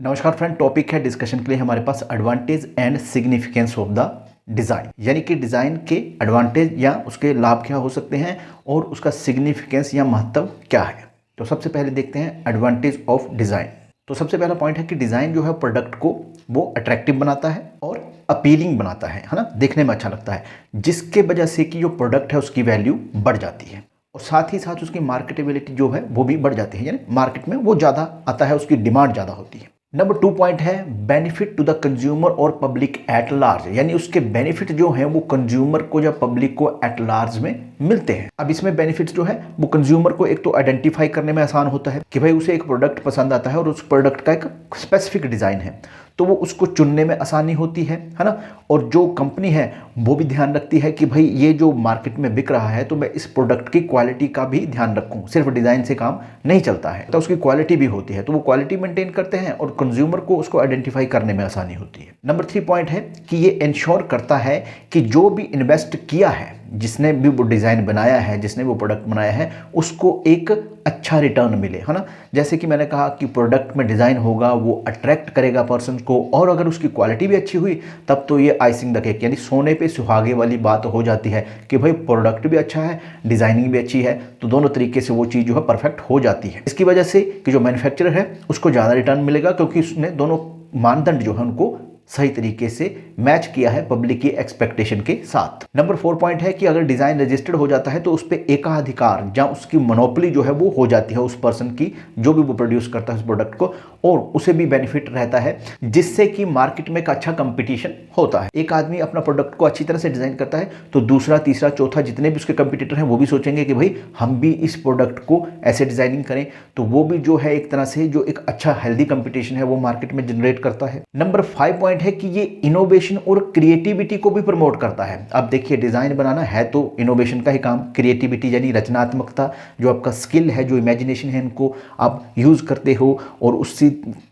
नमस्कार friend, topic है discussion के लिए हमारे पास advantage and significance of the design, यानी कि डिज़ाइन के एडवांटेज या उसके लाभ क्या हो सकते हैं और उसका सिग्निफिकेंस या महत्व क्या है। तो सबसे पहले देखते हैं एडवांटेज ऑफ डिज़ाइन। तो सबसे पहला पॉइंट है कि डिज़ाइन जो है प्रोडक्ट को वो अट्रैक्टिव बनाता है और अपीलिंग बनाता है ना, देखने में अच्छा लगता है, जिसके वजह से कि जो प्रोडक्ट है उसकी वैल्यू बढ़ जाती है और साथ ही साथ उसकी मार्केटेबिलिटी जो है वो भी बढ़ जाती है, यानी मार्केट में वो ज़्यादा आता है, उसकी डिमांड ज़्यादा होती है। नंबर 2 पॉइंट है बेनिफिट टू द कंज्यूमर और पब्लिक एट लार्ज, यानी उसके बेनिफिट जो हैं वो कंज्यूमर को या पब्लिक को एट लार्ज में मिलते हैं। अब इसमें बेनिफिट्स जो है वो कंज्यूमर को एक तो आइडेंटिफाई करने में आसान होता है कि भाई उसे एक प्रोडक्ट पसंद आता है और उस प्रोडक्ट का एक स्पेसिफिक डिज़ाइन है, तो वो उसको चुनने में आसानी होती है ना। और जो कंपनी है वो भी ध्यान रखती है कि भाई ये जो मार्केट में बिक रहा है तो मैं इस प्रोडक्ट की क्वालिटी का भी ध्यान रखूं, सिर्फ डिज़ाइन से काम नहीं चलता है, तो उसकी क्वालिटी भी होती है, तो वो क्वालिटी मेंटेन करते हैं और कंज्यूमर को उसको आइडेंटिफाई करने में आसानी होती है। नंबर 3 पॉइंट है कि ये इंश्योर करता है कि जो भी इन्वेस्ट किया है, जिसने भी वो डिज़ाइन बनाया है, जिसने वो प्रोडक्ट बनाया है, उसको एक अच्छा रिटर्न मिले, है ना। जैसे कि मैंने कहा कि प्रोडक्ट में डिज़ाइन होगा वो अट्रैक्ट करेगा पर्सन को, और अगर उसकी क्वालिटी भी अच्छी हुई तब तो ये आइसिंग द केक, यानी सोने पे सुहागे वाली बात हो जाती है कि भाई प्रोडक्ट भी अच्छा है, डिज़ाइनिंग भी अच्छी है, तो दोनों तरीके से वो चीज़ जो है परफेक्ट हो जाती है। इसकी वजह से कि जो मैन्युफैक्चरर है उसको ज़्यादा रिटर्न मिलेगा, क्योंकि उसने दोनों मानदंड जो है उनको सही तरीके से मैच किया है पब्लिक की एक्सपेक्टेशन के साथ। नंबर 4 पॉइंट है कि अगर डिज़ाइन रजिस्टर्ड हो जाता है तो उस पर एकाधिकार या उसकी मोनोपोली जो है वो हो जाती है उस पर्सन की, जो भी वो प्रोड्यूस करता है उस प्रोडक्ट को, और उसे भी बेनिफिट रहता है, जिससे कि मार्केट में एक अच्छा कंपटीशन होता है। एक आदमी अपना प्रोडक्ट को अच्छी तरह से डिज़ाइन करता है तो दूसरा, तीसरा, चौथा, जितने भी उसके कंपटीटर हैं वो भी सोचेंगे कि भाई हम भी इस प्रोडक्ट को ऐसे डिज़ाइनिंग करें, तो वो भी जो है एक तरह से जो एक अच्छा हेल्दी कंपटीशन है वो मार्केट में जनरेट करता है। नंबर 5 पॉइंट है कि ये इनोवेशन और क्रिएटिविटी को भी प्रमोट करता है। अब देखिए, डिज़ाइन बनाना है तो इनोवेशन का ही काम, क्रिएटिविटी यानी रचनात्मकता, जो आपका स्किल है, जो इमेजिनेशन है, इनको आप यूज़ करते हो और उससे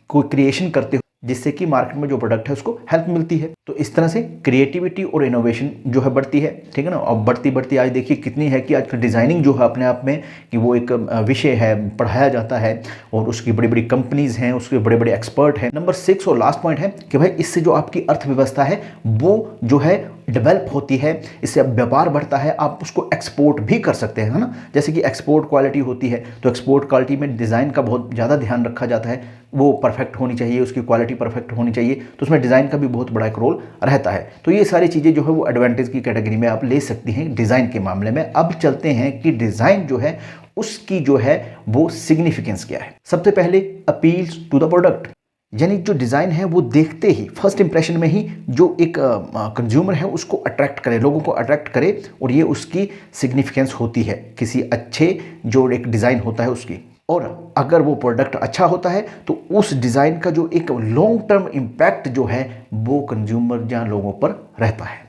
कोई क्रिएशन करते हो, जिससे कि मार्केट में जो प्रोडक्ट है उसको हेल्प मिलती है। तो इस तरह से क्रिएटिविटी और इनोवेशन जो है बढ़ती है, ठीक है ना। और बढ़ती बढ़ती आज देखिए कितनी है कि आजकल डिज़ाइनिंग जो है अपने आप में कि वो एक विषय है, पढ़ाया जाता है और उसकी बड़ी बड़ी कंपनीज हैं, उसके बड़े बड़े एक्सपर्ट हैं। नंबर 6 और लास्ट पॉइंट है कि भाई इससे जो आपकी अर्थव्यवस्था है वो जो है डेवलप होती है, इससे व्यापार बढ़ता है, आप उसको एक्सपोर्ट भी कर सकते हैं, है ना। जैसे कि एक्सपोर्ट क्वालिटी होती है तो एक्सपोर्ट क्वालिटी में डिज़ाइन का बहुत ज़्यादा ध्यान रखा जाता है, वो परफेक्ट होनी चाहिए, उसकी क्वालिटी परफेक्ट होनी चाहिए, तो उसमें डिज़ाइन का भी बहुत बड़ा एक रोल रहता है। तो ये सारी चीज़ें जो है वो एडवांटेज की कैटेगरी में आप ले सकती हैं डिज़ाइन के मामले में। अब चलते हैं कि डिज़ाइन जो है उसकी जो है वो सिग्निफिकेंस क्या है। सबसे पहले अपील्स टू द प्रोडक्ट, यानी जो डिज़ाइन है वो देखते ही फर्स्ट इंप्रेशन में ही जो एक कंज्यूमर है उसको अट्रैक्ट करे, लोगों को अट्रैक्ट करे, और ये उसकी सिग्निफिकेंस होती है किसी अच्छे जो एक डिज़ाइन होता है उसकी। और अगर वो प्रोडक्ट अच्छा होता है तो उस डिज़ाइन का जो एक लॉन्ग टर्म इम्पैक्ट जो है वो कंज्यूमर या लोगों पर रहता है।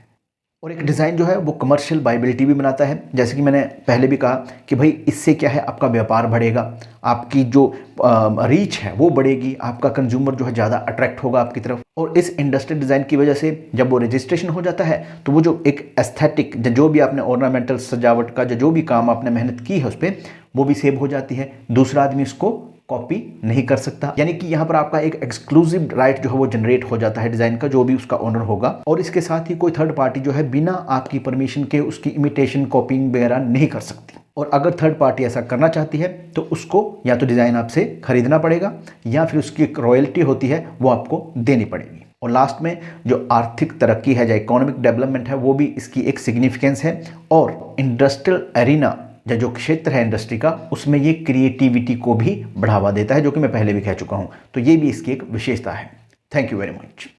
और एक डिज़ाइन जो है वो कमर्शियल वायबिलिटी भी बनाता है, जैसे कि मैंने पहले भी कहा कि भाई इससे क्या है, आपका व्यापार बढ़ेगा, आपकी जो रीच है वो बढ़ेगी, आपका कंज्यूमर जो है ज़्यादा अट्रैक्ट होगा आपकी तरफ। और इस इंडस्ट्रियल डिज़ाइन की वजह से जब वो रजिस्ट्रेशन हो जाता है तो वो जो एक एस्थेटिक, जो भी आपने ऑर्नामेंटल सजावट का जो भी काम आपने मेहनत की है उस पर, वो भी सेव हो जाती है, दूसरा आदमी उसको कॉपी नहीं कर सकता। यानी कि यहाँ पर आपका एक एक्सक्लूसिव राइट जो है वो जनरेट हो जाता है डिज़ाइन का, जो भी उसका ओनर होगा, और इसके साथ ही कोई थर्ड पार्टी जो है बिना आपकी परमिशन के उसकी इमिटेशन, कॉपिंग वगैरह नहीं कर सकती। और अगर थर्ड पार्टी ऐसा करना चाहती है तो उसको या तो डिज़ाइन आपसे खरीदना पड़ेगा या फिर उसकी एक रॉयल्टी होती है वो आपको देनी पड़ेगी। और लास्ट में जो आर्थिक तरक्की है, जो इकोनॉमिक डेवलपमेंट है, वो भी इसकी एक सिग्निफिकेंस है। और इंडस्ट्रियल एरिना या जो क्षेत्र है इंडस्ट्री का, उसमें ये क्रिएटिविटी को भी बढ़ावा देता है, जो कि मैं पहले भी कह चुका हूँ। तो ये भी इसकी एक विशेषता है। Thank you very much.